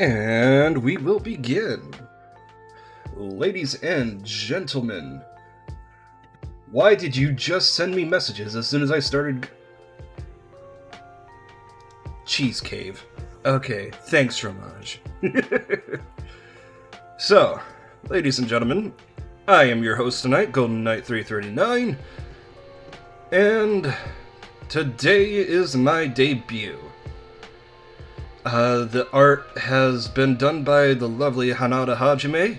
And we will begin. Ladies and gentlemen, why did you just send me messages as soon as I started? Cheese Cave. Okay, thanks, Fromage. So, ladies and gentlemen, I am your host tonight, Golden Knight 339, and today is my debut. The art has been done by the lovely Hanada Hajime,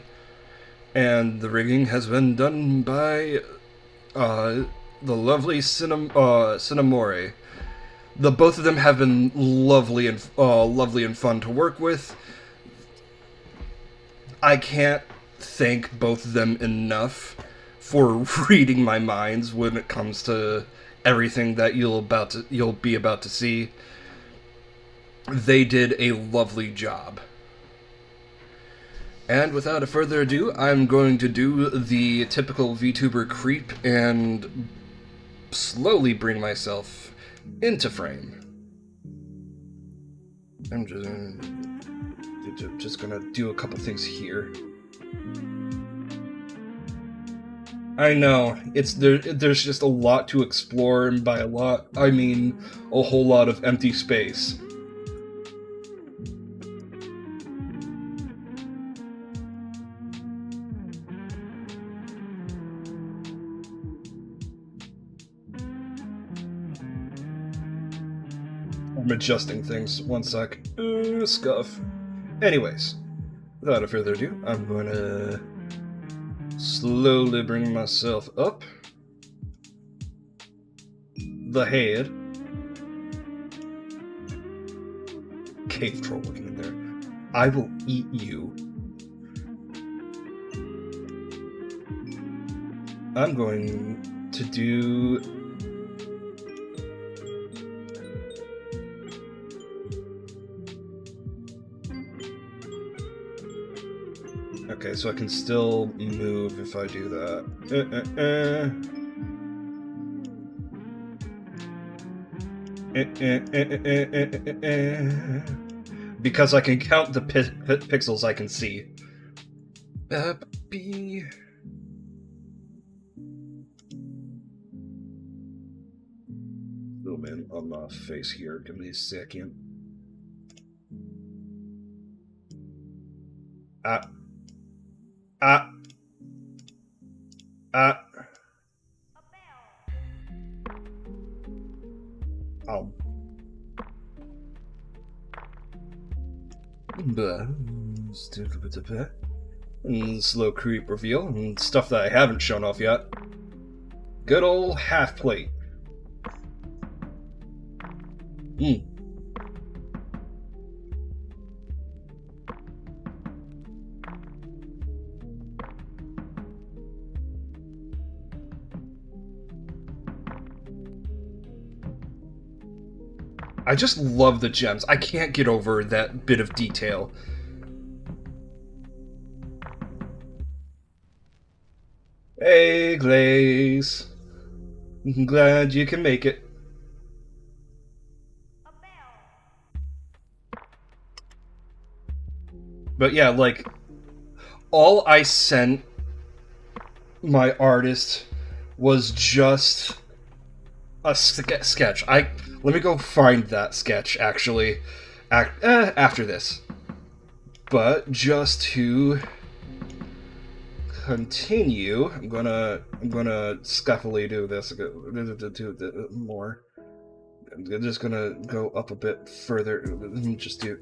and the rigging has been done by the lovely Cinnamore. Both of them have been lovely and fun to work with. I can't thank both of them enough for reading my minds when it comes to everything that you'll be about to see. They did a lovely job. And without further ado, I'm going to do the typical VTuber creep and slowly bring myself into frame. I'm just gonna do a couple things here. I know, there's just a lot to explore, and by a lot, I mean a whole lot of empty space. I'm adjusting things. One sec. Scuff. Anyways, without further ado, I'm going to slowly bring myself up. The head. Cave troll looking in there. I will eat you. I'm going to do... Okay, so I can still move if I do that. Because I can count the pixels I can see. Zoom in on my face here. Give me a second. Slow creep reveal, and stuff that I haven't shown off yet. Good old half plate. I just love the gems. I can't get over that bit of detail. Hey, Glaze. I'm glad you can make it. But yeah, like, all I sent my artist was just a sketch. Let me go find that sketch, actually, after this. But just to continue, I'm gonna scuffily do this. Do more. I'm just gonna go up a bit further. Let me just do.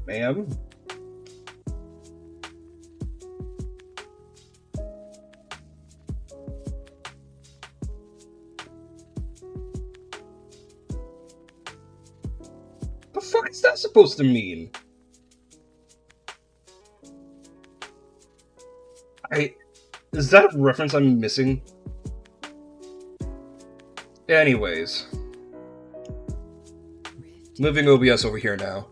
Ma'am. The fuck is that supposed to mean? Is that a reference I'm missing? Anyways. Moving OBS over here now.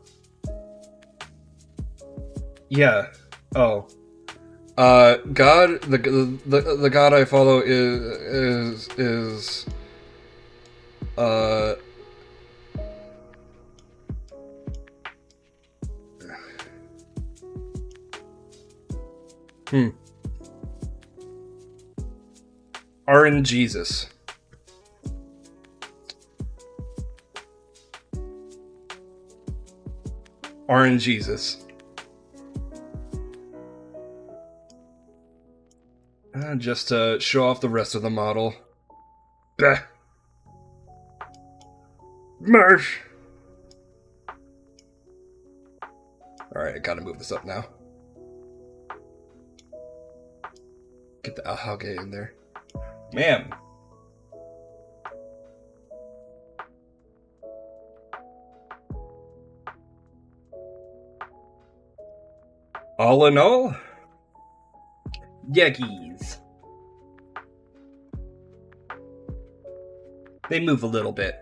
Yeah. Oh. God, the god I follow is uh hmm RN Jesus. RN Jesus. Just to show off the rest of the model. Bah. Mersh. Alright, I gotta move this up now. Get the Alhage in there. Man. All in all, Yeggies. They move a little bit.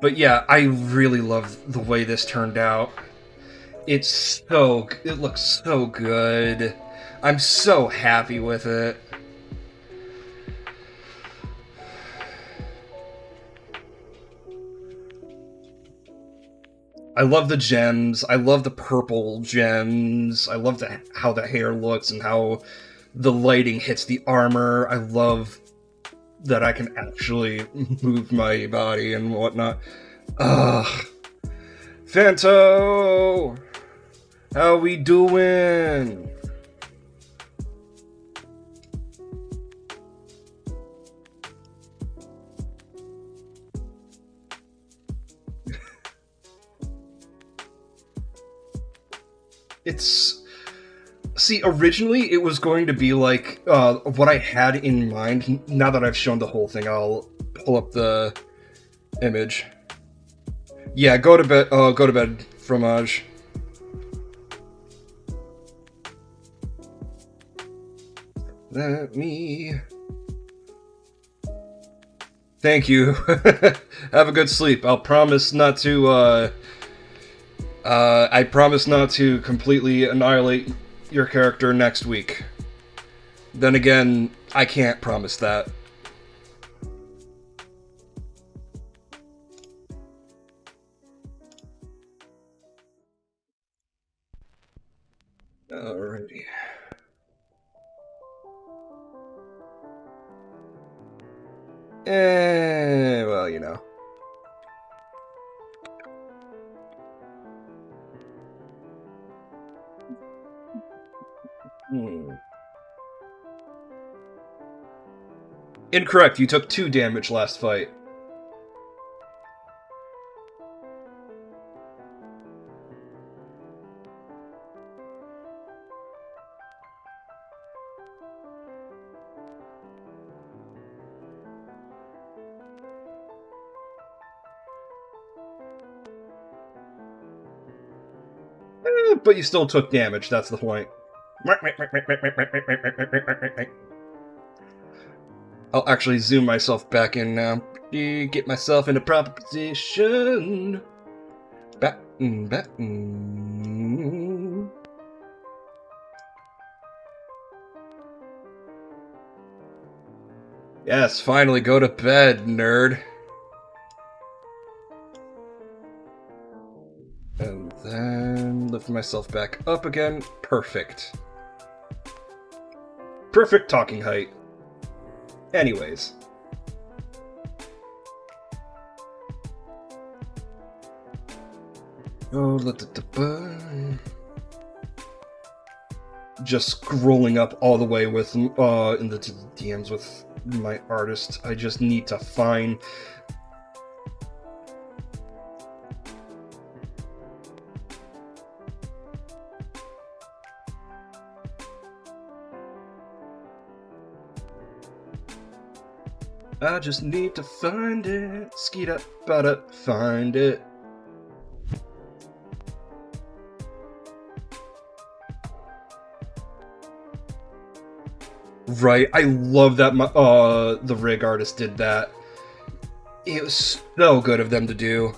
But yeah, I really love the way this turned out. It looks so good. I'm so happy with it. I love the gems. I love the purple gems. I love how the hair looks and how the lighting hits the armor. I love that I can actually move my body and whatnot. Ugh. Fanto! How we doing? See, originally it was going to be like what I had in mind. Now that I've shown the whole thing, I'll pull up the image. Yeah, go to bed, Fromage. Let me... Thank you. Have a good sleep. I'll promise not to, I promise not to completely annihilate your character next week. Then again, I can't promise that. Alrighty. Well, you know. Incorrect, you took 2 damage last fight. But you still took damage, that's the point. I'll actually zoom myself back in now. Get myself in a proper position. Back. Yes, finally go to bed, nerd. And then lift myself back up again. Perfect. Perfect talking height. Anyways. Oh, just scrolling up all the way with in the DMs with my artist. I just need to find I just need to find it. Skeet up, but up, find it. Right, I love that the rig artist did that. It was so good of them to do.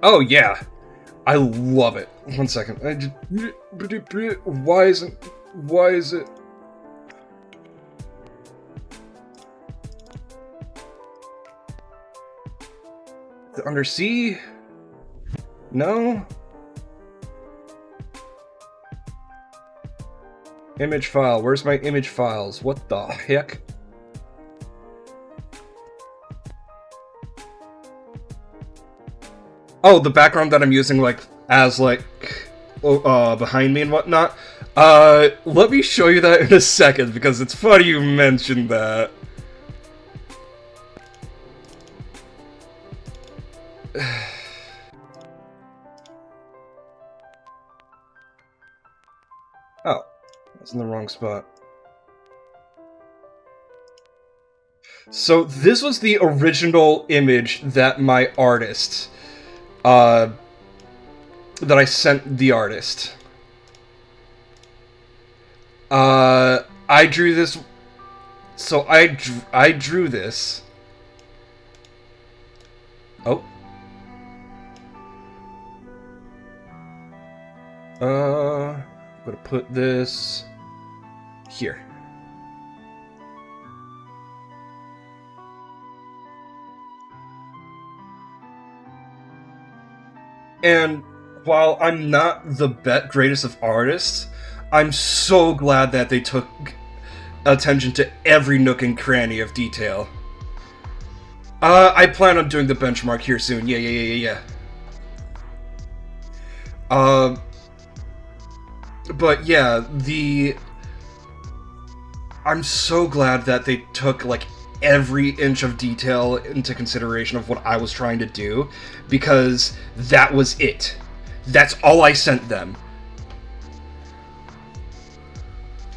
Oh yeah, I love it. One second. Why isn't? Why is it? The undersea? No. Image file. Where's my image files? What the heck? Oh, the background that I'm using, like, as, like, behind me and whatnot. Let me show you that in a second, because it's funny you mentioned that. Oh, that's in the wrong spot. So this was the original image that my artist, that I sent the artist. I drew this. So I drew this. Oh. I'm gonna put this here. And while I'm not the greatest of artists, I'm so glad that they took attention to every nook and cranny of detail. I plan on doing the benchmark here soon. Yeah. But yeah, I'm so glad that they took, like, every inch of detail into consideration of what I was trying to do, because that was it. That's all I sent them.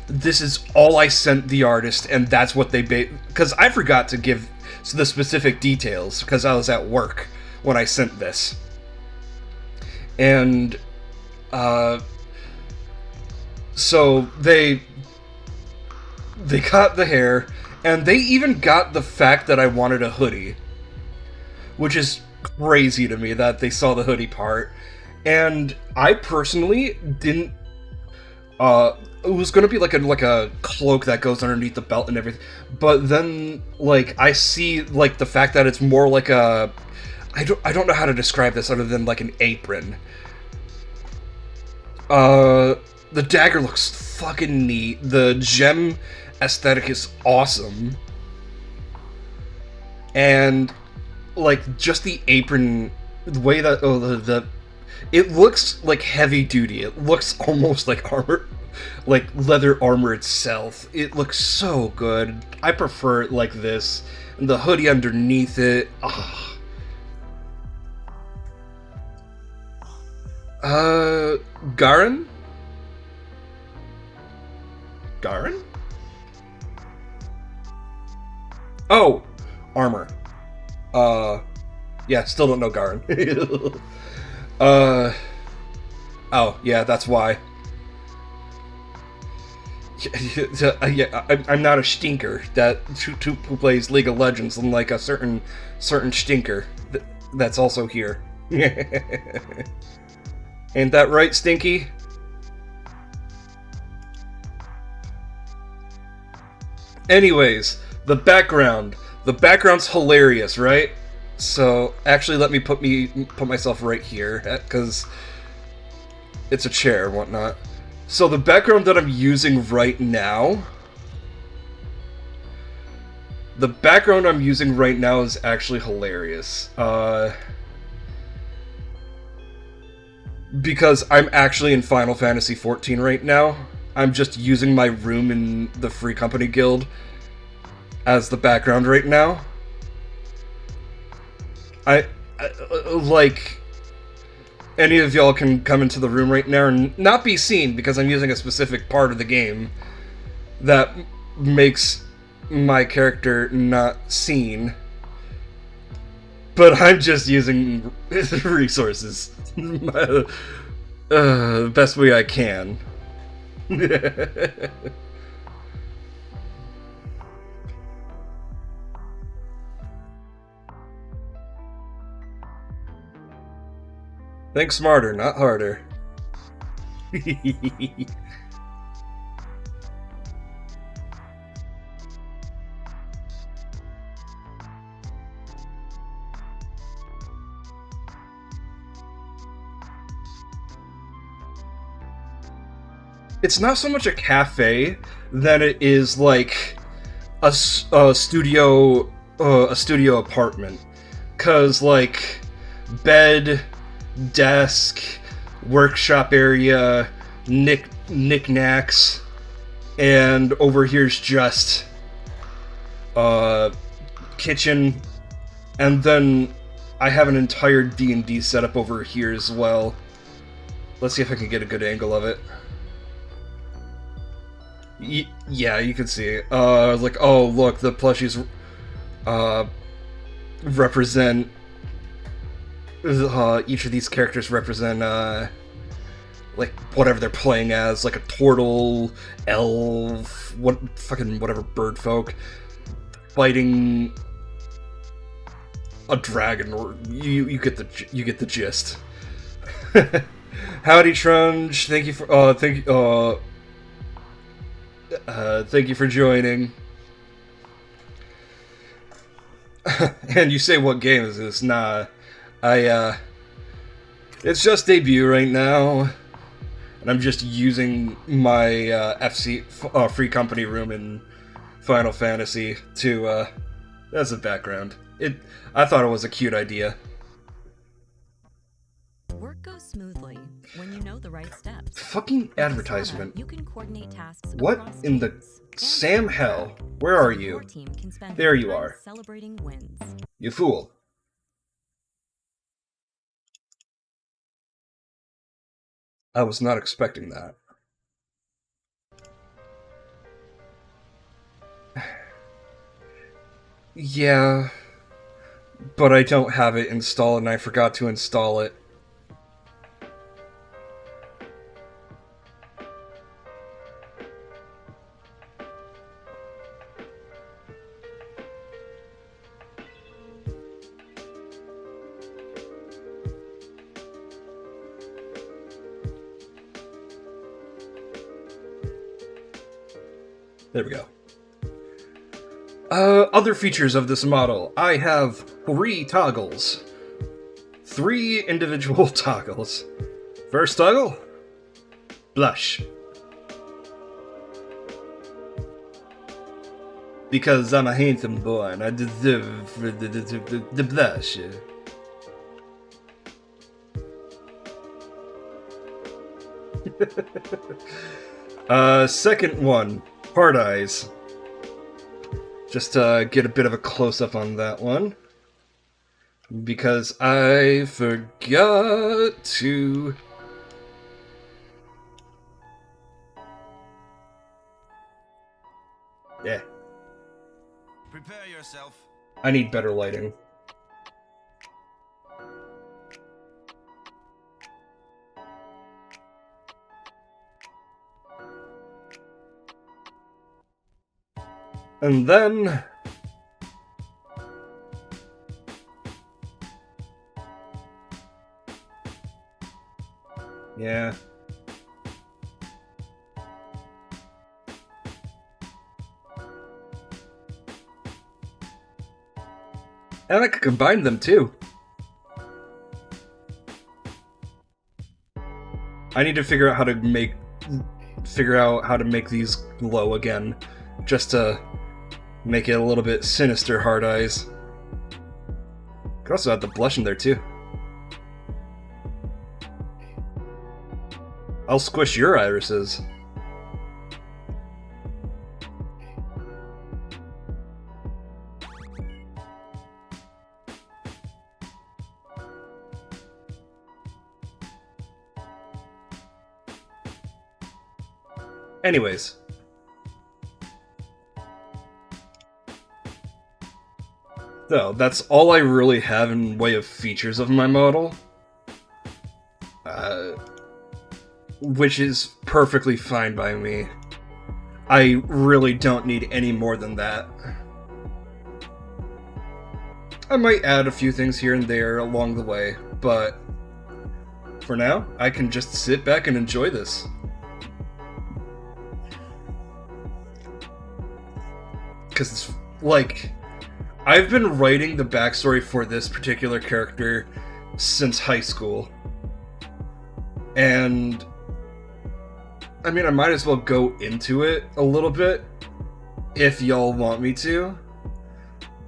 This is all I sent the artist, and that's what they because I forgot to give the specific details because I was at work when I sent this. And so they got the hair, and they even got the fact that I wanted a hoodie, which is crazy to me that they saw the hoodie part. And I personally didn't. It was gonna be like a cloak that goes underneath the belt and everything, but then, like, I see, like, the fact that it's more like a. I don't know how to describe this other than like an apron. The dagger looks fucking neat. The gem aesthetic is awesome. And, like, just the apron, the way that, it looks like heavy duty. It looks almost like armor, like leather armor itself. It looks so good. I prefer it like this. And the hoodie underneath it. Oh. Garen? Garen? Oh! Armor. Yeah, still don't know Garen. Oh, yeah, that's why. Yeah, I'm not a stinker who plays League of Legends, unlike a certain stinker that's also here. Ain't that right, Stinky? Anyways, the background. The background's hilarious, right? So, actually, let me put myself right here, because it's a chair and whatnot. So, the background that I'm using right now... The background I'm using right now is actually hilarious. Because I'm actually in Final Fantasy XIV right now. I'm just using my room in the Free Company Guild as the background right now. I like, any of y'all can come into the room right now and not be seen because I'm using a specific part of the game that makes my character not seen. But I'm just using resources the best way I can. Think smarter, not harder. It's not so much a cafe than it is like a studio apartment, cause like bed, desk, workshop area, knickknacks, and over here's just kitchen, and then I have an entire D&D setup over here as well. Let's see if I can get a good angle of it. Yeah, you can see. Like, oh, look, the plushies represent... each of these characters represent, like, whatever they're playing as. Like a turtle, elf, whatever bird folk, fighting a dragon, or you get the gist. Howdy, Trunge. Thank you for, thank you for joining. And you say, what game is this? Nah, it's just debut right now, and I'm just using my FC free company room in Final Fantasy to as a background. I thought it was a cute idea. Work goes smoothly when you know the right steps. Fucking advertisement. You can coordinate tasks. What in the Sam hell? Where are you? There you are. Celebrating wins. You fool. I was not expecting that. Yeah, but I don't have it installed and I forgot to install it. There we go. Other features of this model. I have 3 toggles. 3 individual toggles. First toggle, blush. Because I'm a handsome boy and I deserve the blush. Second one, hard eyes. Just to get a bit of a close-up on that one. Because I forgot to... Yeah. Prepare yourself. I need better lighting. And then... Yeah. And I could combine them too. I need to figure out how to make these glow again, just to make it a little bit sinister hard eyes. Could also add the blush in there too. I'll squish your irises. Anyways. So, that's all I really have in way of features of my model. Which is perfectly fine by me. I really don't need any more than that. I might add a few things here and there along the way, but for now, I can just sit back and enjoy this. Because it's like, I've been writing the backstory for this particular character since high school. And I mean, I might as well go into it a little bit if y'all want me to.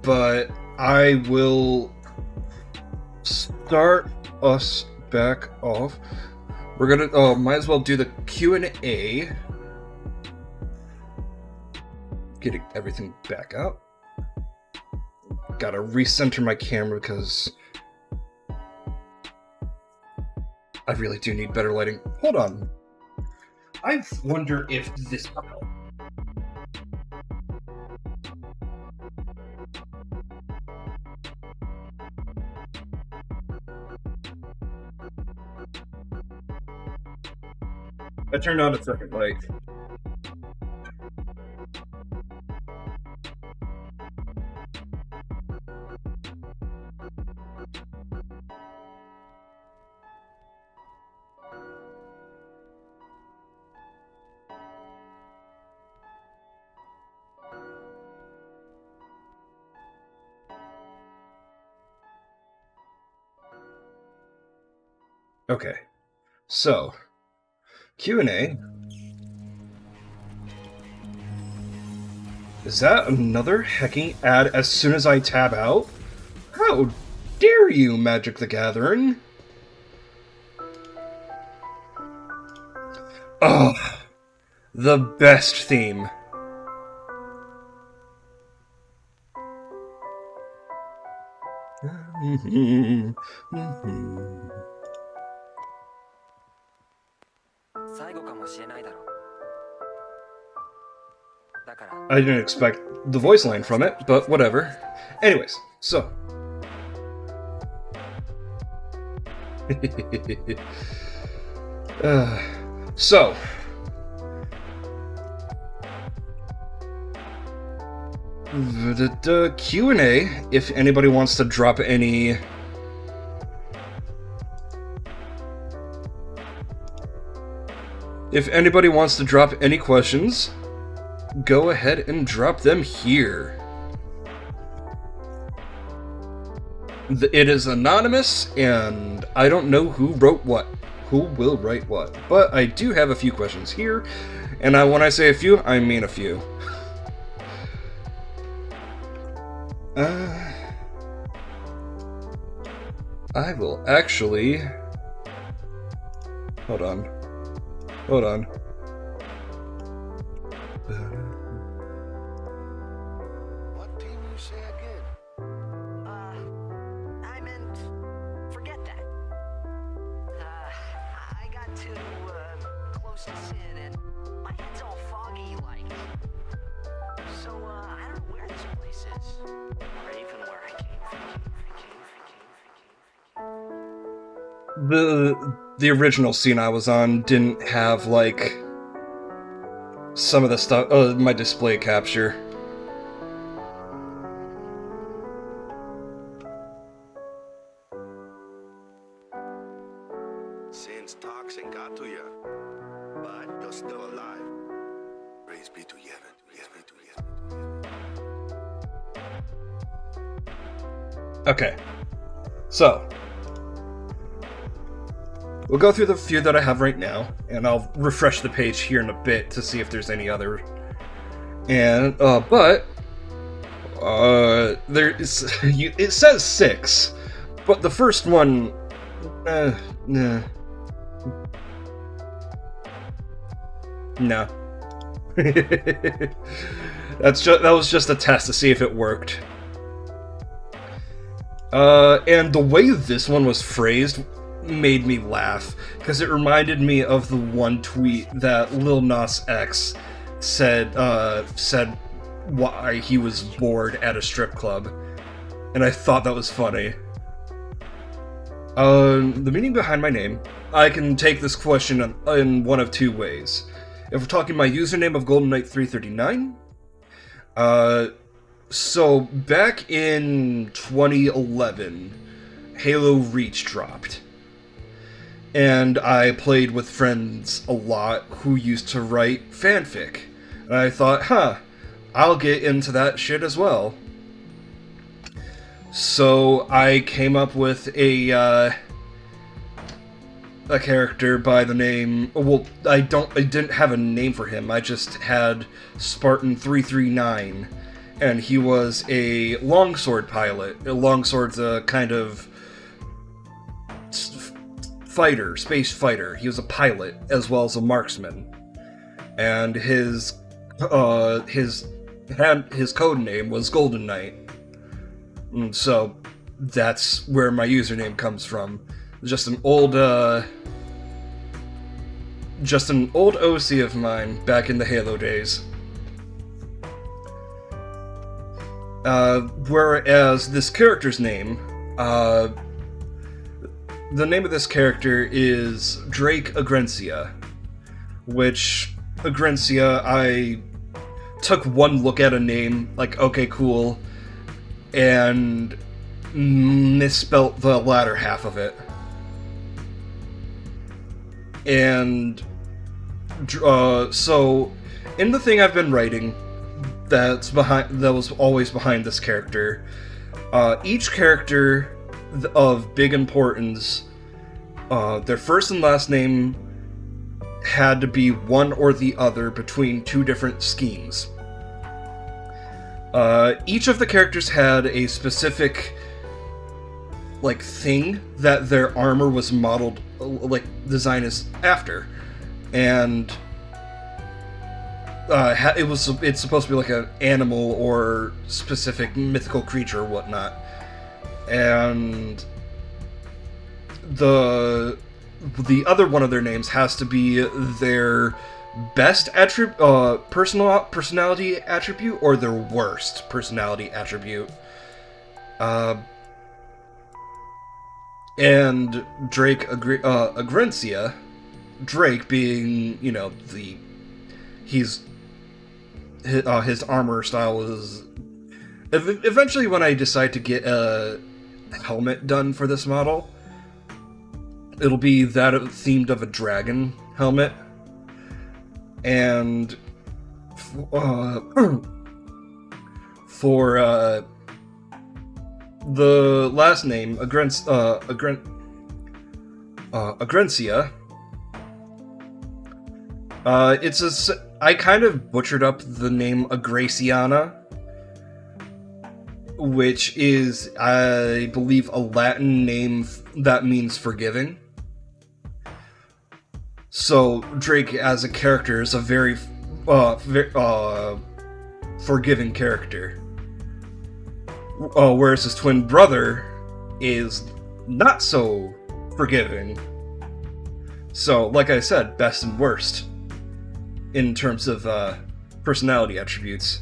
But I will start us back off. We're gonna might as well do the Q&A. Getting everything back out. Gotta recenter my camera because I really do need better lighting. Hold on. I wonder if this will help. I turned on a second light. Okay, so Q&A. Is that another hecking ad as soon as I tab out? How dare you, Magic the Gathering? Oh, the best theme. I didn't expect the voice line from it, but whatever. Anyways, so. So. The Q&A, if anybody wants to drop any... If anybody wants to drop any questions, go ahead and drop them here. It is anonymous, and I don't know who wrote what, who will write what. But I do have a few questions here, and when I say a few, I mean a few. I will actually... Hold on. What did you say again? I meant, forget that. I got too, close to sin and my head's all foggy like. So, I don't know where this place is. Or even where I came from. The original scene I was on didn't have, like, some of the stuff, my display capture. Sin's toxin got to you, but you're still alive. Praise be to heaven. Okay, so we'll go through the few that I have right now, and I'll refresh the page here in a bit to see if there's any other. And it says 6, but the first one, nah. No. That was just a test to see if it worked. And the way this one was phrased made me laugh, because it reminded me of the one tweet that Lil Nas X said why he was bored at a strip club, and I thought that was funny. The meaning behind my name, I can take this question in one of two ways. If we're talking my username of Golden Knight 339, so back in 2011, Halo Reach dropped. and I played with friends a lot who used to write fanfic. And I thought, I'll get into that shit as well. So I came up with a character by the name... Well, I didn't have a name for him. I just had Spartan 339, and he was a longsword pilot. A longsword's a kind of fighter, space fighter. He was a pilot as well as a marksman, and his code name was Golden Knight. So that's where my username comes from. Just an old OC of mine back in the Halo days. Whereas this character's name, the name of this character is Drake Agrencia, which Agrencia, I took one look at a name, like, okay, cool, and misspelt the latter half of it. And so in the thing I've been writing that was always behind this character, each character of big importance, their first and last name had to be one or the other between two different schemes. Each of the characters had a specific thing that their armor was modeled, design is after, and it's supposed to be like an animal or specific mythical creature or whatnot, and the other one of their names has to be their best personality attribute or their worst personality attribute. And Drake Agrencia, Drake being, his armor style is... Eventually, when I decide to get a helmet done for this model, it'll be that themed of a dragon helmet. And for the last name, Agrencia, I kind of butchered up the name Agraciana, which is, I believe, a Latin name that means forgiving. So Drake as a character is a very forgiving character. Whereas his twin brother is not so forgiving. So, like I said, best and worst in terms of personality attributes.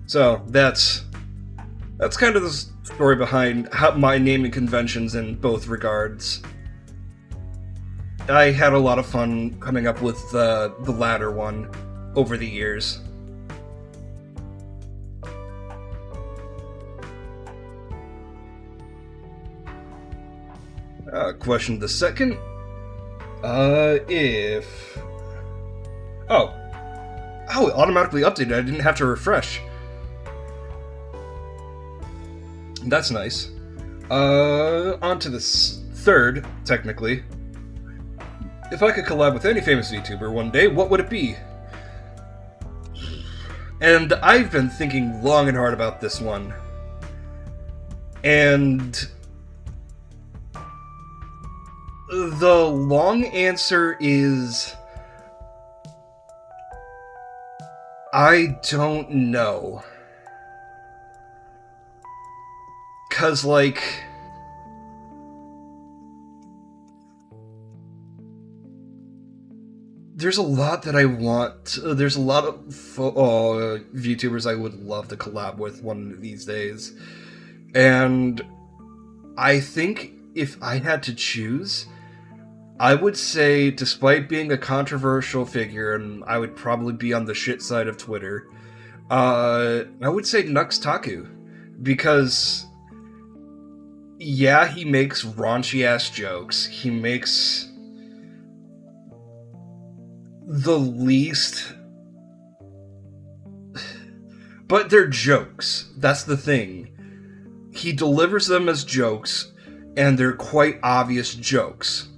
So that's kind of the story behind my naming conventions in both regards. I had a lot of fun coming up with the latter one over the years. Question the second. It automatically updated. I didn't have to refresh. That's nice. On to the third, technically. If I could collab with any famous VTuber one day, what would it be? And I've been thinking long and hard about this one. And the long answer is... I don't know. 'Cause, there's a lot that I want. There's a lot of VTubers I would love to collab with one of these days. And I think if I had to choose, I would say, despite being a controversial figure, and I would probably be on the shit side of Twitter, I would say Nux Taku. Because yeah, he makes raunchy ass jokes. He makes the least, but they're jokes. That's the thing. He delivers them as jokes, and they're quite obvious jokes.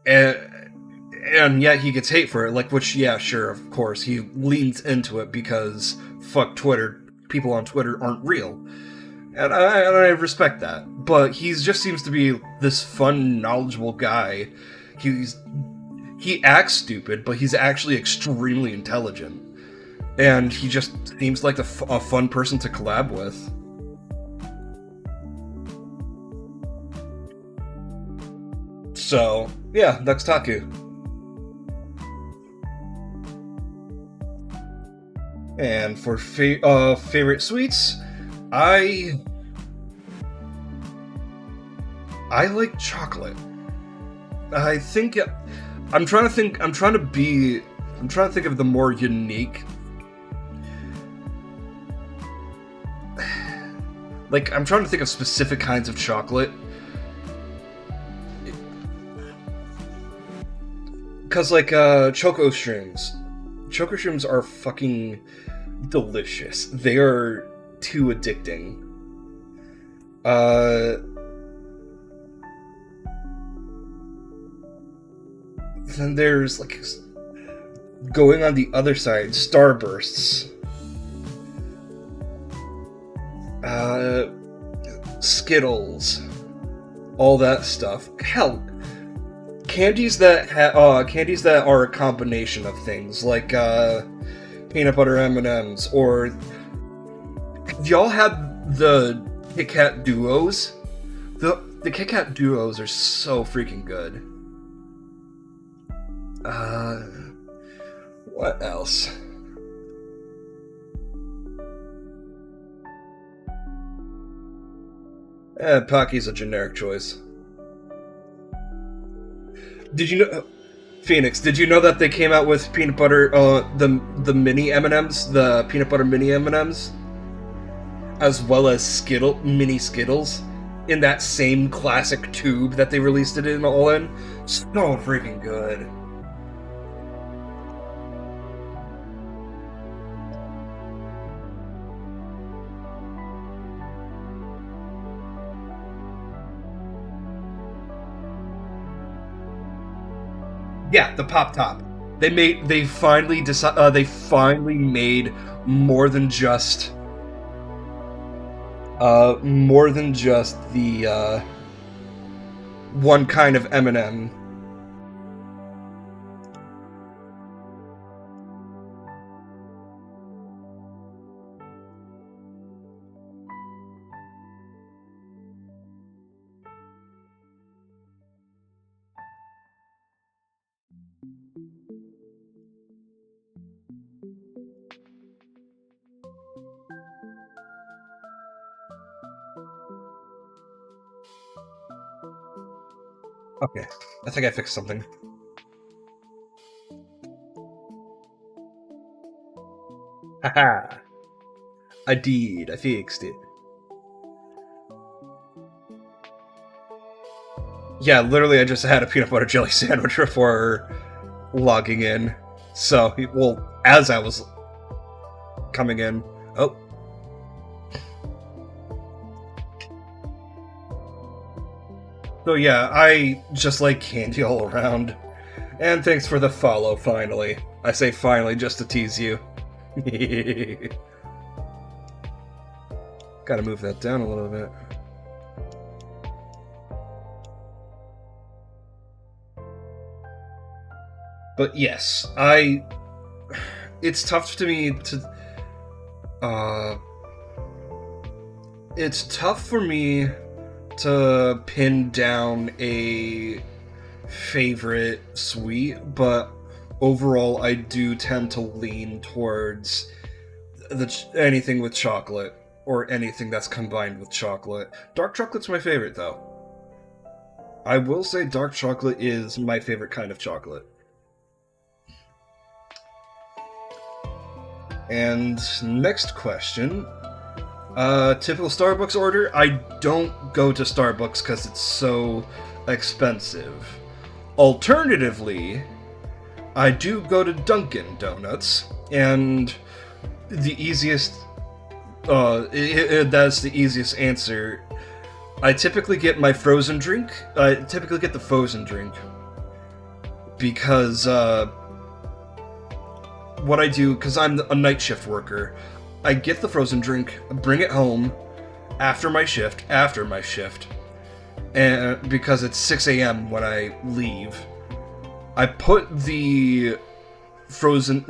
And yet he gets hate for it, like, which, yeah, sure, of course, he leans into it because fuck Twitter, people on Twitter aren't real. And I respect that. But he just seems to be this fun, knowledgeable guy. He acts stupid, but he's actually extremely intelligent. And he just seems like a fun person to collab with. So, yeah, that's Taku. And for favorite sweets, I like chocolate. I think I'm trying to think of the more unique. Like, I'm trying to think of specific kinds of chocolate. Cause like Choco Shrooms. Choco Shrooms are fucking delicious. They are too addicting. Then there's like going on the other side, Starbursts. Skittles. All that stuff. Hell, candies that are a combination of things, like peanut butter M&Ms, or have y'all had the Kit Kat Duos? The Kit Kat Duos are so freaking good. What else? Pocky's a generic choice. Did you know, Phoenix? Did you know that they came out with peanut butter, the mini M&Ms, the peanut butter mini M&Ms, as well as mini Skittles, in that same classic tube that they released it in all in? So freaking good. Yeah, the Pop Top. They finally made more than just the one kind of M&M. Okay, I think I fixed something. Haha! I fixed it. Yeah, literally I just had a peanut butter jelly sandwich before logging in. So, well, as I was coming in. Oh. So yeah, I just like candy all around. And thanks for the follow, finally. I say finally just to tease you. Gotta move that down a little bit. But yes, it's tough to me to... It's tough for me to pin down a favorite sweet, but overall I do tend to lean towards anything with chocolate, or anything that's combined with chocolate. Dark chocolate's my favorite, though. I will say dark chocolate is my favorite kind of chocolate. And next question. Typical Starbucks order, I don't go to Starbucks because it's so expensive. Alternatively, I do go to Dunkin' Donuts, and the easiest, that's the easiest answer. I typically get my frozen drink. I typically get the frozen drink because, what I do, because I'm a night shift worker, I get the frozen drink, bring it home after my shift, and because it's 6 a.m. when I leave, I put the frozen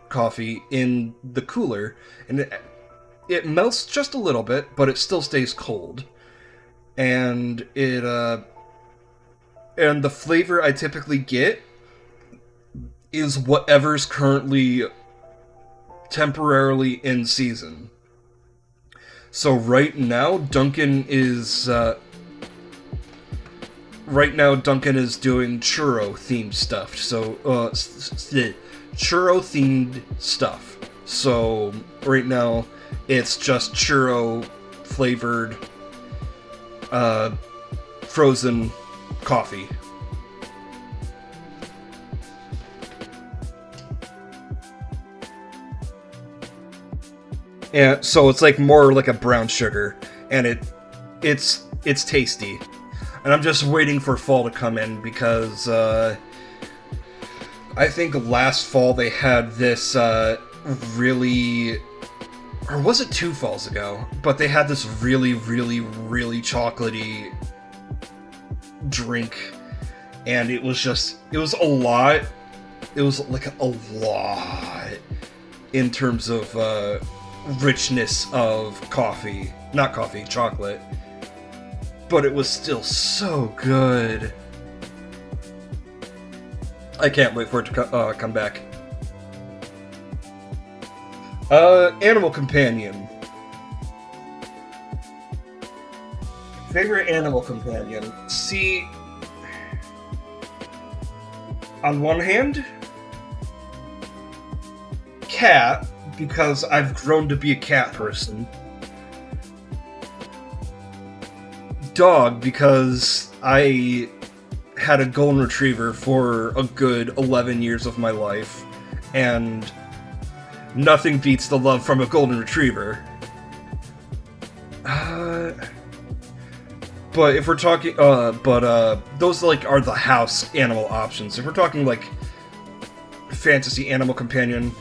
coffee in the cooler, and it melts just a little bit, but it still stays cold, and and the flavor I typically get is whatever's currently temporarily in season. So right now, Dunkin' is doing churro themed stuff. So churro themed stuff. So right now, it's just churro flavored frozen coffee. And so it's like more like a brown sugar, and it's tasty. And I'm just waiting for fall to come in because I think last fall they had this really, or was it 2 falls ago? But they had this really, really, really chocolatey drink, and it was a lot. It was like a lot in terms of richness of chocolate, but it was still so good. I can't wait for it to come back. Animal companion. Favorite animal companion. See, on one hand, cat, because I've grown to be a cat person. Dog, because I had a golden retriever for a good 11 years of my life, and nothing beats the love from a golden retriever. But if we're talking, those like are the house animal options. If we're talking like fantasy animal companion,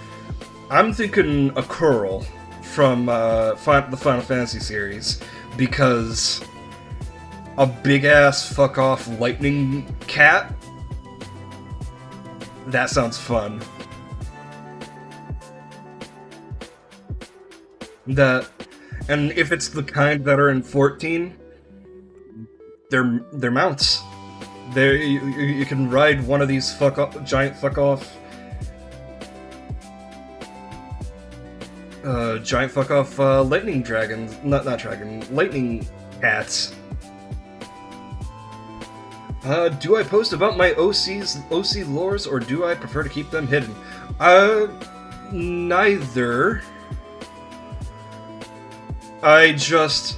I'm thinking a Curl from the Final Fantasy series, because a big-ass fuck-off lightning cat? That sounds fun. And if it's the kind that are in 14, they're mounts. You can ride one of these giant fuck-off lightning dragons, lightning cats. Do I post about my OC lores, or do I prefer to keep them hidden? Neither. I just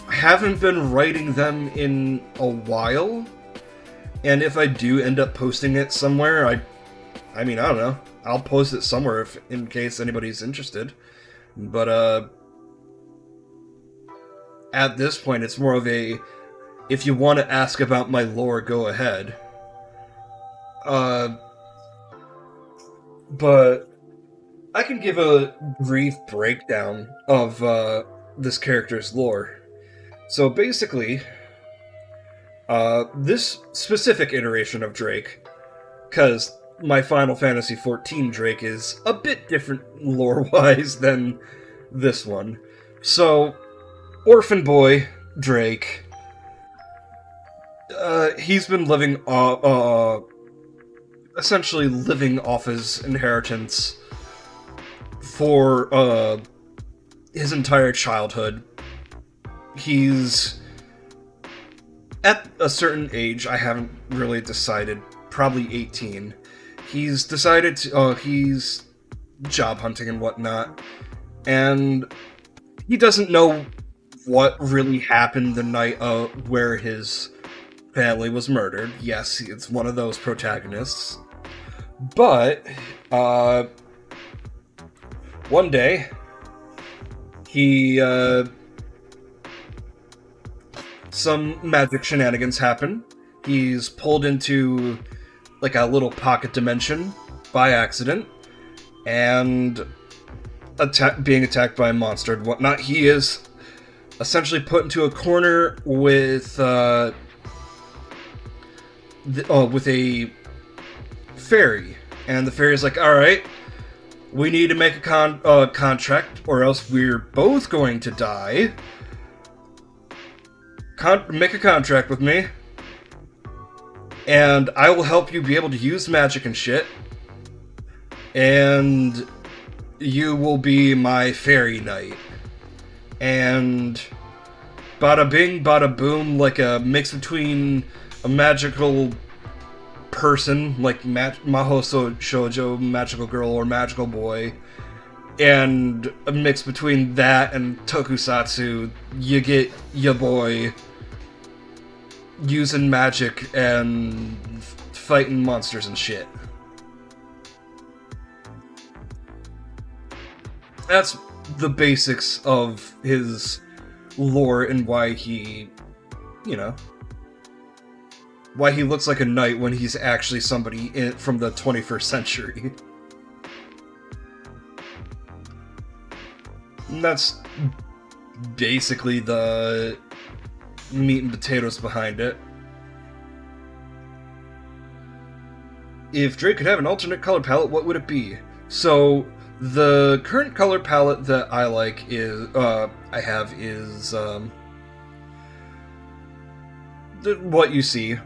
haven't been writing them in a while, and if I do end up posting it somewhere, I mean, I don't know. I'll post it somewhere in case anybody's interested. But, at this point, it's more of a, if you want to ask about my lore, go ahead. But I can give a brief breakdown of, this character's lore. So basically, this specific iteration of Drake, because my Final Fantasy XIV Drake is a bit different lore-wise than this one. So, Orphan Boy Drake, he's been living, essentially living off his inheritance for, his entire childhood. He's at a certain age, I haven't really decided, probably 18. He's decided to, he's job hunting and whatnot, and he doesn't know what really happened the night where his family was murdered. Yes, it's one of those protagonists. But, one day, he, some magic shenanigans happen. He's pulled into, like, a little pocket dimension by accident, and being attacked by a monster and whatnot. He is essentially put into a corner with a fairy, and the fairy's like, "All right, we need to make a contract, or else we're both going to die. Make a contract with me, and I will help you be able to use magic and shit, and you will be my fairy knight." And bada bing, bada boom, like a mix between a magical person, like Maho Shoujo, magical girl or magical boy, and a mix between that and tokusatsu. You get your boy using magic and fighting monsters and shit. That's the basics of his lore and why he, why he looks like a knight when he's actually somebody from the 21st century. And that's basically the meat and potatoes behind it. If Drake could have an alternate color palette, what would it be? So, the current color palette that I like is, what you see.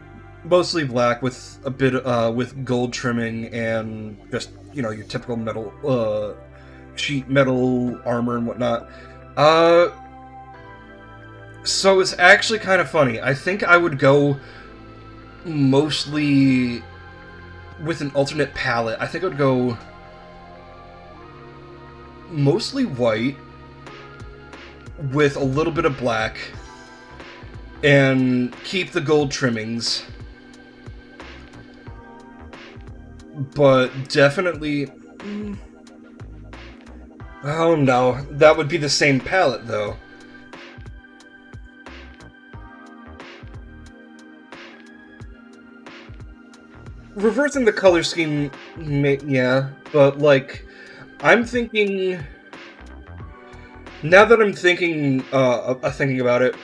Mostly black with a bit, with gold trimming and just, your typical metal, sheet metal armor and whatnot. So it's actually kind of funny. I think I would go mostly with an alternate palette. I think I would go mostly white with a little bit of black and keep the gold trimmings. But definitely... Oh no, that would be the same palette though. Reversing the color scheme, yeah, but like, I'm thinking... Now that I'm thinking about it,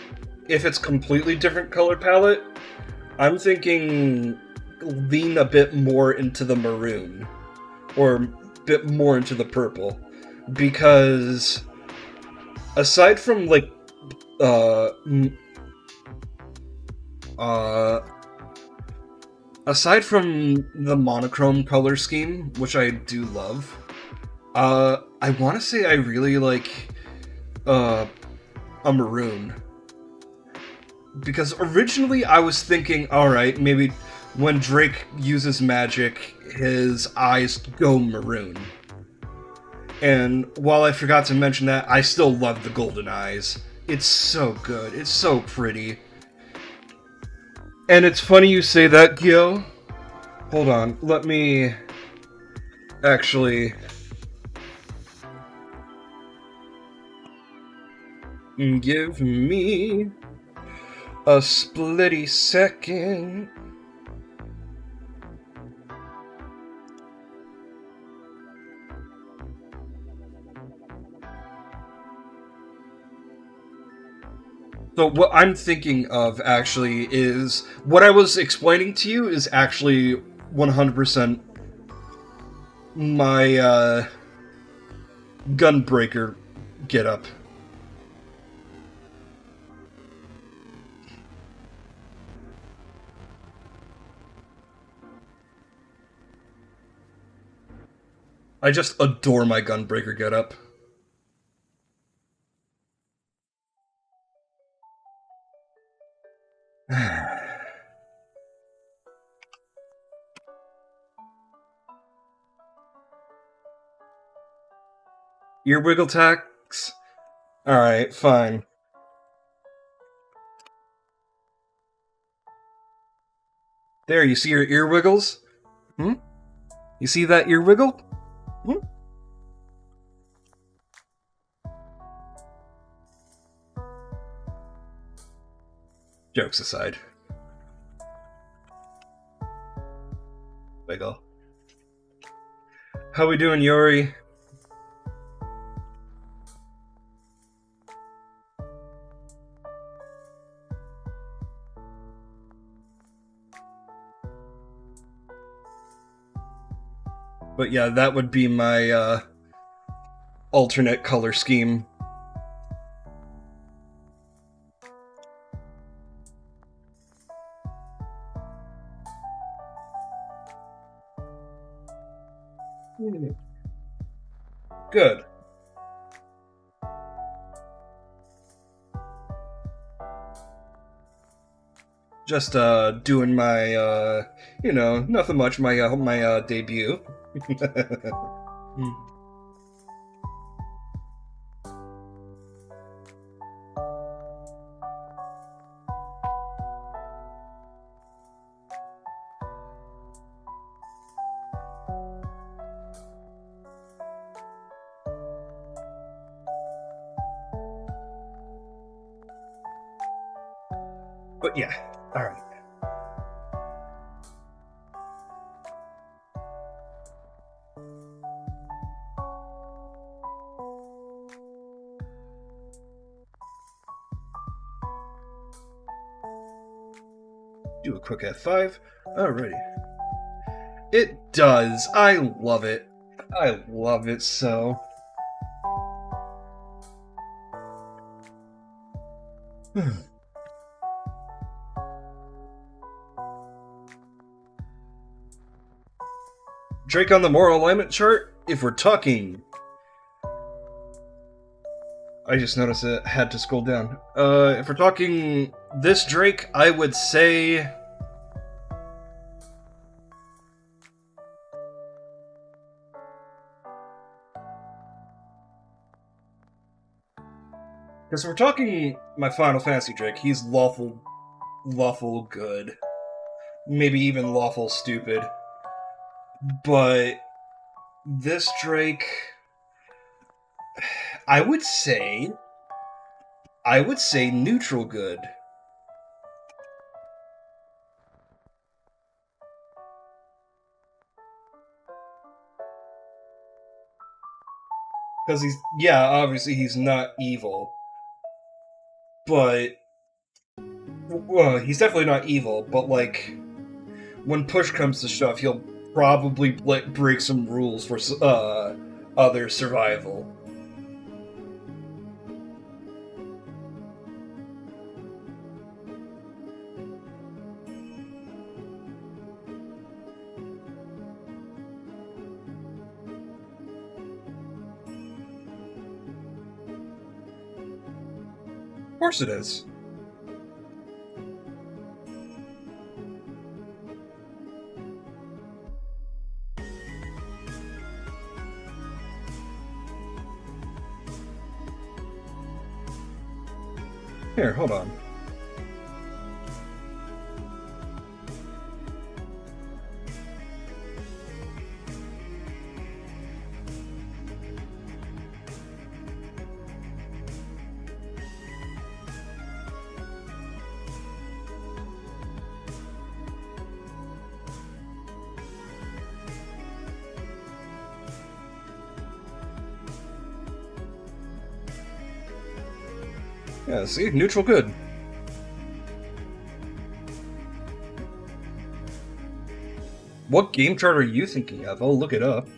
if it's completely different color palette, I'm thinking lean a bit more into the maroon, or a bit more into the purple, because aside from like, aside from the monochrome color scheme, which I do love, I want to say I really like a maroon. Because originally I was thinking, alright, maybe when Drake uses magic, his eyes go maroon. And while I forgot to mention that, I still love the golden eyes. It's so good. It's so pretty. And it's funny you say that, Gil. Hold on, let me actually... Give me a splitty second. So what I'm thinking of actually is, what I was explaining to you is actually 100% my Gunbreaker getup. I just adore my Gunbreaker getup. Ear wiggle tax. Alright, fine. There, you see your ear wiggles? Hmm? You see that ear wiggle? Hmm? Jokes aside. Wiggle. How we doing, Yori? But yeah, that would be my alternate color scheme. Good. Just doing my nothing much, my debut. But yeah, alright. Do a quick F5. Alrighty. It does. I love it. I love it so. Drake on the moral alignment chart? If we're talking... I just noticed it had to scroll down. If we're talking this Drake, I would say... Because we're talking my Final Fantasy Drake, he's lawful good. Maybe even lawful stupid. But this Drake, I would say neutral good. Because obviously he's not evil. But, well, he's definitely not evil, but like, when push comes to shove, he'll probably break some rules for other survival. Of course it is. Here, hold on. Yeah, see? Neutral good. What game chart are you thinking of? I'll look it up.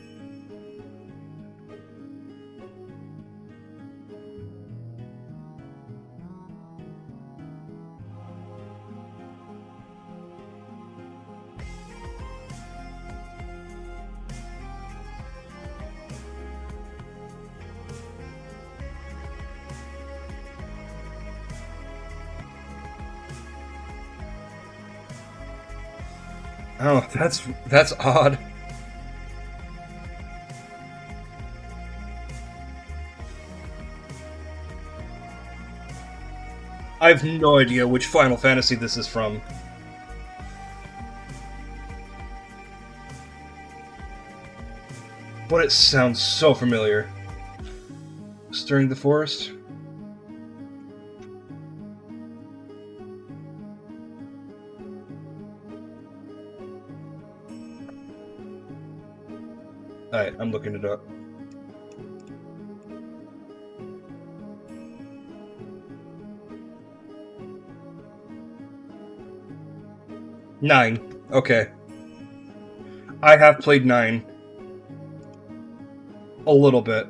Oh, that's odd. I have no idea which Final Fantasy this is from. But it sounds so familiar. Stirring the forest? Alright, I'm looking it up. Nine. Okay. I have played 9. A little bit.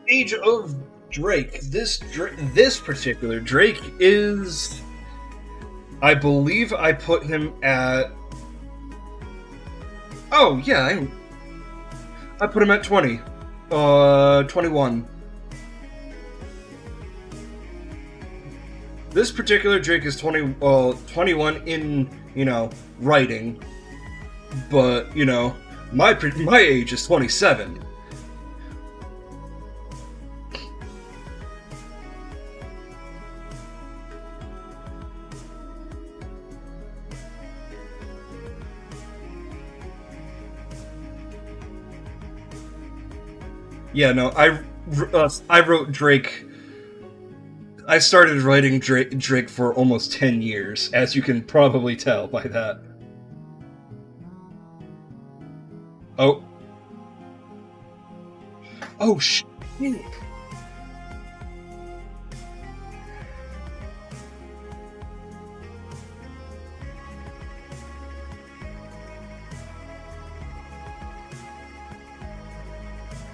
Age of Drake. This particular Drake is... I believe I put him at... Oh, yeah, I put him at 20. 21. This particular Drake is 21 in, writing. But, my age is 27. Yeah, no, I wrote Drake. I started writing Drake for almost 10 years, as you can probably tell by that. Oh. Oh, shit.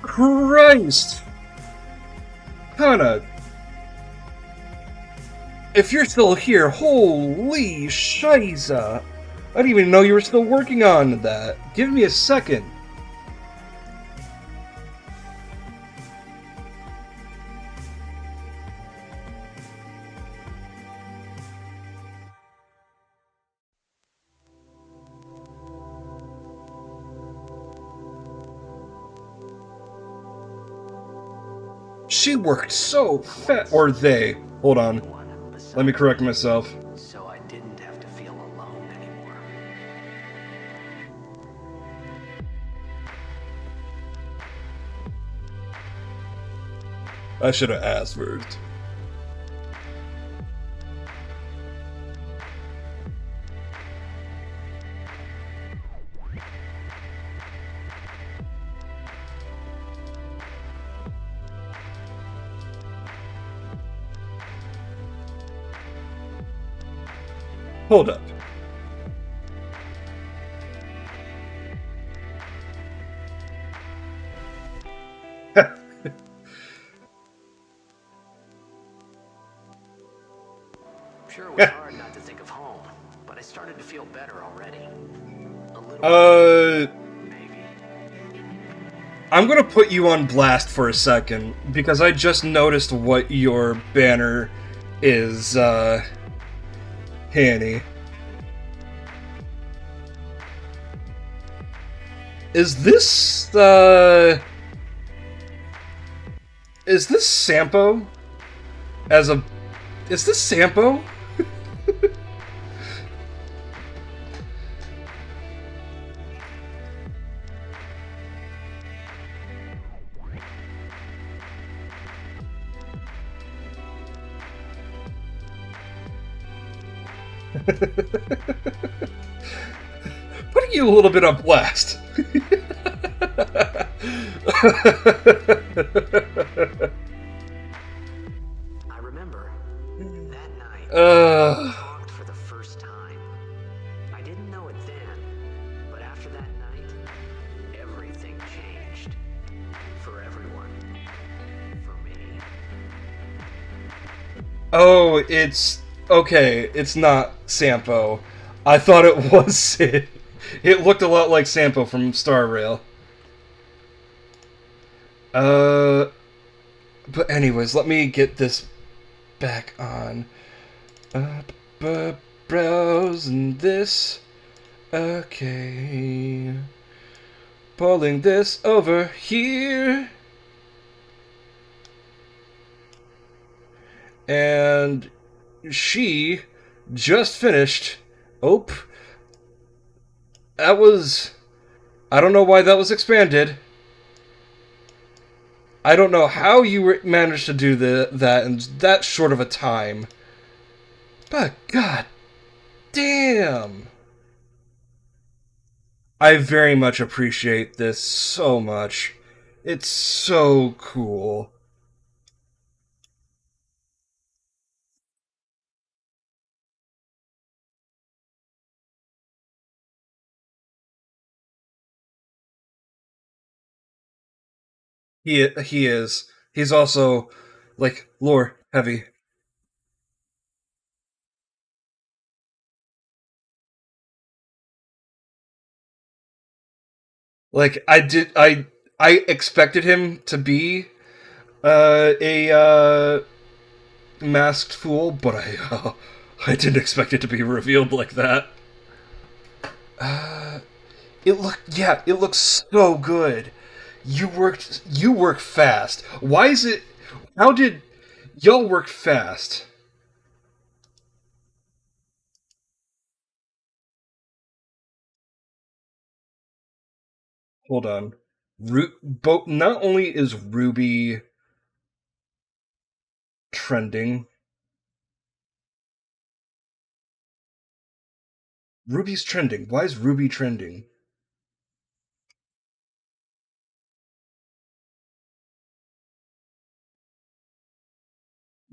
Christ! Hannah! If you're still here, holy shiza! I didn't even know you were still working on that. Give me a second. She worked so fast. Or they. Hold on. Let me correct myself. So I didn't have to feel alone anymore. I should have asked first. Hold up. Sure, it was hard not to think of home, but I started to feel better already. A little maybe. I'm gonna put you on blast for a second, because I just noticed what your banner is, Hanny. Is this Sampo? Is this Sampo? Putting you a little bit on blast. I remember that night we talked for the first time. I didn't know it then, but after that night, everything changed. For everyone. For me. Oh, it's... Okay, it's not Sampo. I thought it was Sid. It looked a lot like Sampo from Star Rail. But anyways, let me get this back on. Browsing this. Okay. Pulling this over here. and she just finished. Oh, that was. I don't know why that was expanded. I don't know how you managed to do that in that short of a time. But god damn. I very much appreciate this so much. It's so cool. He is. He's also like lore heavy. Like I expected him to be a masked fool, but I didn't expect it to be revealed like that. It looks so good. You work fast. Why is it? How did y'all work fast? Hold on. Not only is Ruby trending, Ruby's trending. Why is Ruby trending?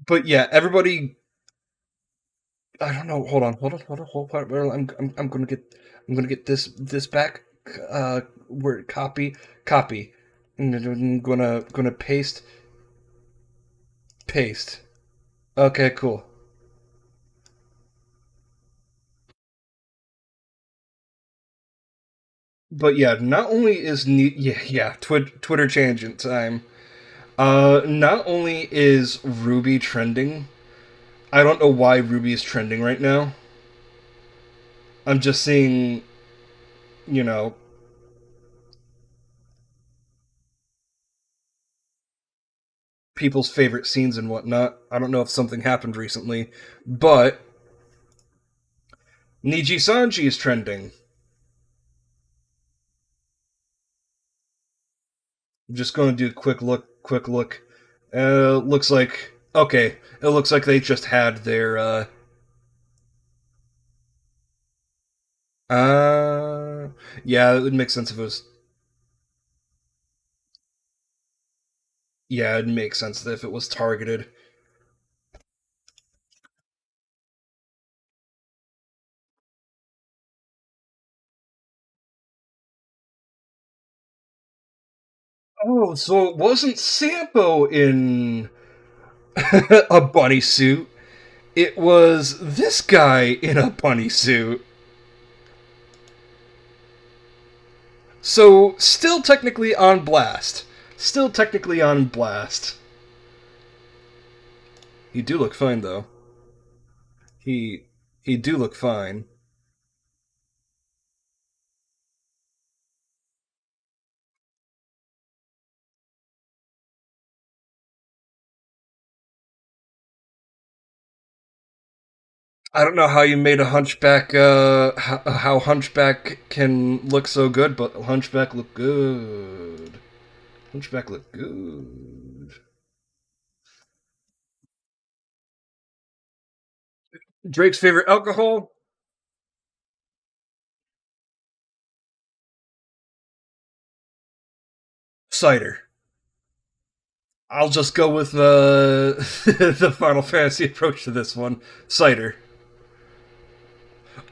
But yeah, everybody. I don't know. Hold on. I'm gonna get this back. Word copy. I'm gonna paste. Okay, cool. But yeah, not only is Twitter tangent time. Not only is Ruby trending, I don't know why Ruby is trending right now. I'm just seeing, you know, people's favorite scenes and whatnot. I don't know if something happened recently, but Niji Sanji is trending. I'm just going to do a quick look. Looks like okay. It looks like they just had their uh yeah, it would make sense if it was yeah, it'd make sense if it was targeted. Oh, so it wasn't Sampo in a bunny suit. It was this guy in a bunny suit. So, still technically on blast. Still technically on blast. He do look fine though. He he do look fine. I don't know how you made a hunchback how hunchback can look so good, but hunchback look good. Hunchback look good. Drake's favorite alcohol? Cider. I'll just go with the Final Fantasy approach to this one. Cider.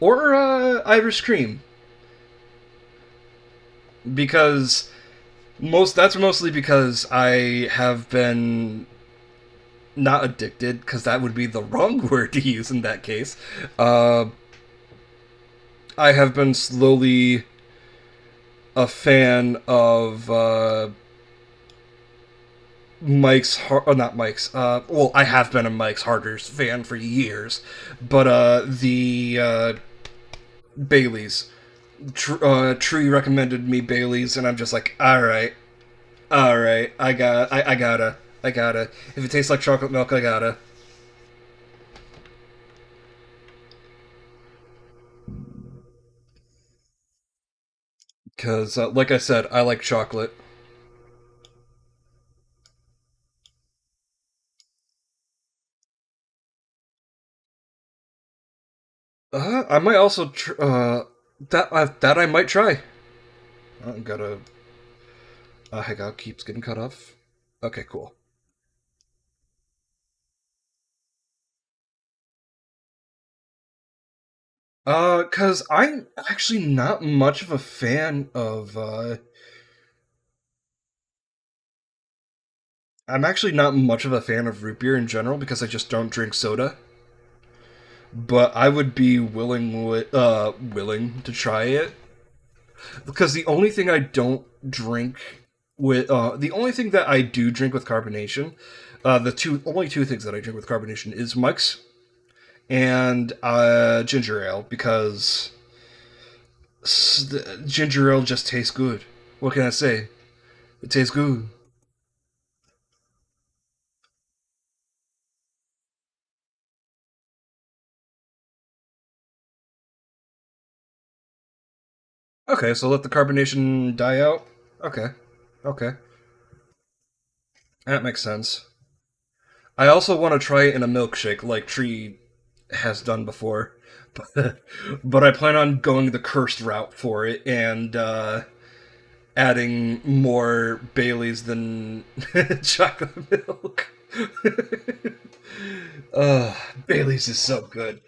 Or Irish cream. Because that's mostly because I have been not addicted, because that would be the wrong word to use in that case. I have been slowly a fan of not Mike's. Well, I have been a Mike's Harder's fan for years, but the Bailey's. Tree recommended me Bailey's, and I'm just like, all right, I gotta. If it tastes like chocolate milk, I gotta. Because, like I said, I like chocolate. I might also that I might try. I gotta. Hangout keeps getting cut off. Okay, cool. Cause I'm actually not much of a fan of. I'm actually not much of a fan of root beer in general because I just don't drink soda. But I would be willing to try it because the only thing I don't drink the only thing that I do drink with carbonation, the only two things that I drink with carbonation is Mike's and ginger ale because ginger ale just tastes good. What can I say? It tastes good. Okay, so let the carbonation die out. Okay, okay, that makes sense. I also want to try it in a milkshake, like Tree has done before, but I plan on going the cursed route for it and adding more Baileys than chocolate milk. uh, Bailey's is so good.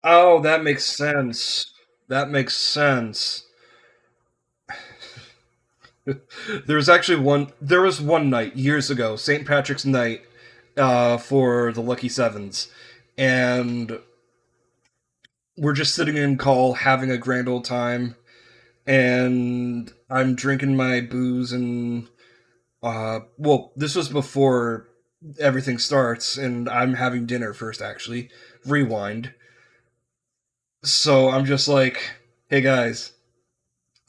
Oh, that makes sense. That makes sense. There was one night years ago, St. Patrick's Night, for the Lucky Sevens, and we're just sitting in call having a grand old time, and I'm drinking my booze and well, this was before everything starts, and I'm having dinner first. Actually, rewind. So I'm just like, hey guys,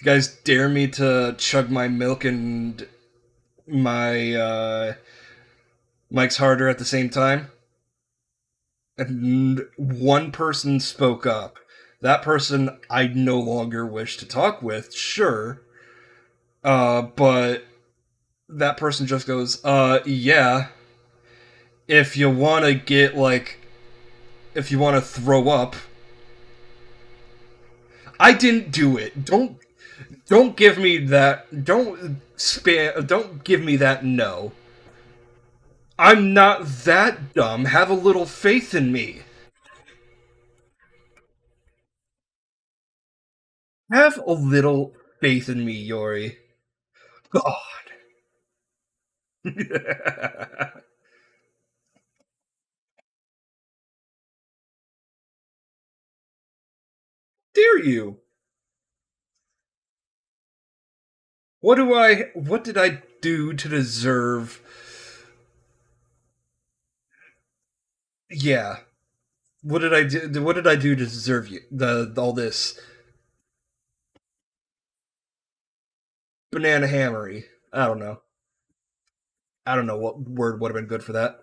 you guys dare me to chug my milk and my Mike's Harder at the same time? And one person spoke up. That person I no longer wish to talk with, sure. But that person just goes, yeah. If you wanna get like if you wanna throw up. I didn't do it. Don't give me that don't give me that no. I'm not that dumb. Have a little faith in me. Have a little faith in me, Yori. God. Dare you? What did I do to deserve yeah. What did I do to deserve you the all this banana hammery? I don't know. I don't know what word would have been good for that.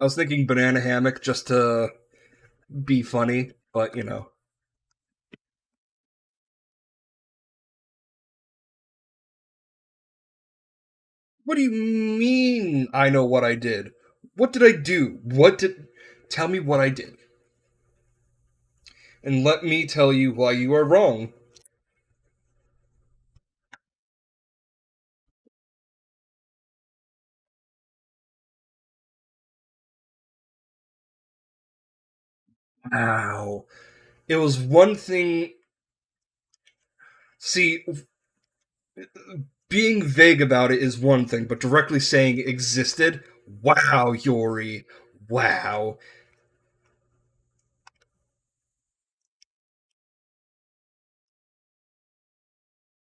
I was thinking banana hammock just to be funny, but you know. What do you mean I know what I did? What did I do? What did tell me what I did? And let me tell you why you are wrong. Wow. It was one thing. See, being vague about it is one thing, but directly saying it existed. Wow, Yori. Wow.